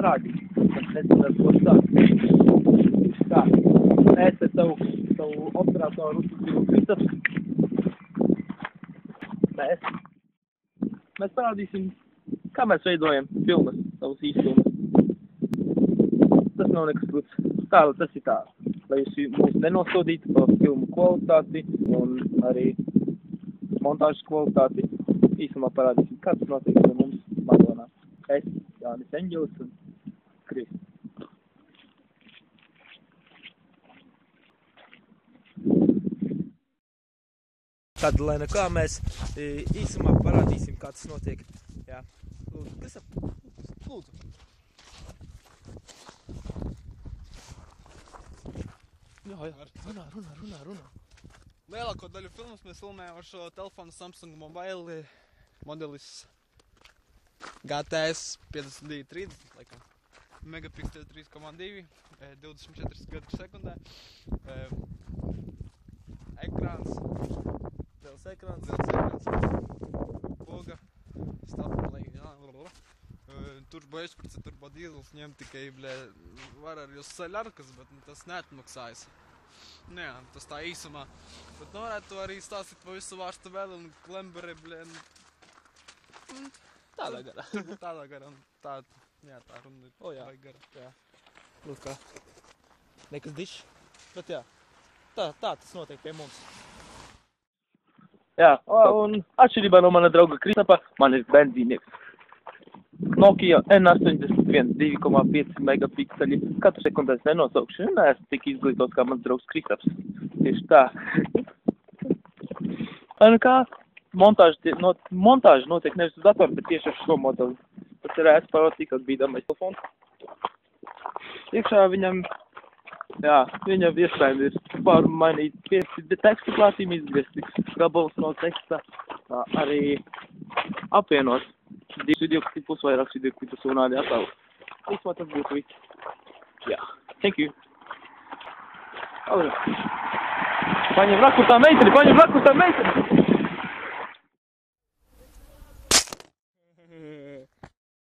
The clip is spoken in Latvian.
parādīt. Tas nezināt, ko sāk. Tā, mēs te savu operatoru uzsūtīju Kristaps. Mēs parādīsim, kā mēs veidojam filmas, savus īsfilmas. Tas nav nekas grūts. Tā, tas ir tā, lai jūs mūs nenosodītu par filmu kvalitāti un arī montāžas kvalitāti. Īsumā parādīsim, kā tas notiek ar mums Madonā. Es, Jānis Eņģelis un Kris. Tad, lai nekā, mēs īsumā parādīsim, kā tas notiek. Jā, lūdzu, Kristap, lūdzu. Jā, runā. Lielāko daļu filmas mēs filmējam ar šo telefonu Samsung Mobile modelis GTS 5230, laikam. Megapikseli 3,2, 24 kadri sekundē. Ekrāns. Liels ekrāns. Poga. Stapplay. Turbo S-preci, turbo dīzels ņem tikai, var arī uz ceļarkas, bet tas neatmaksājas. Nē, tas tā īsumā. Bet varētu to arī stāstīt pa visu vārstu vēl un klemberi, Tādā garā. Tādā garā un tā runa ir vai gara. Jā. Lūdzu kā. Nekas dišs. Bet jā, tā tas notiek pie mums. Jā, un atšķirībā no mana drauga Kristapa, man ir benzīnieks. Nokia N81 2,5 megapikseli. Katru sekundē es nenosaukšu. Neesmu tik izglītots kā mans draugs Kristaps. Tieši tā. Un kā? Montāža notiek nevis uz datoru, bet tieši ar šo modeli. Tas ir S-parotīkot bīdamais telefons. Iekšā viņam iespējami ir pārmainīt 5 tekstu klātīm izgriezt, gabals no teksta, arī apvienot 2 videoklipus, vairākus videoklipus un ādi attēlus. Īsumā tas būtu viss. Jā, thank you. Paņem rakurtā meiteni!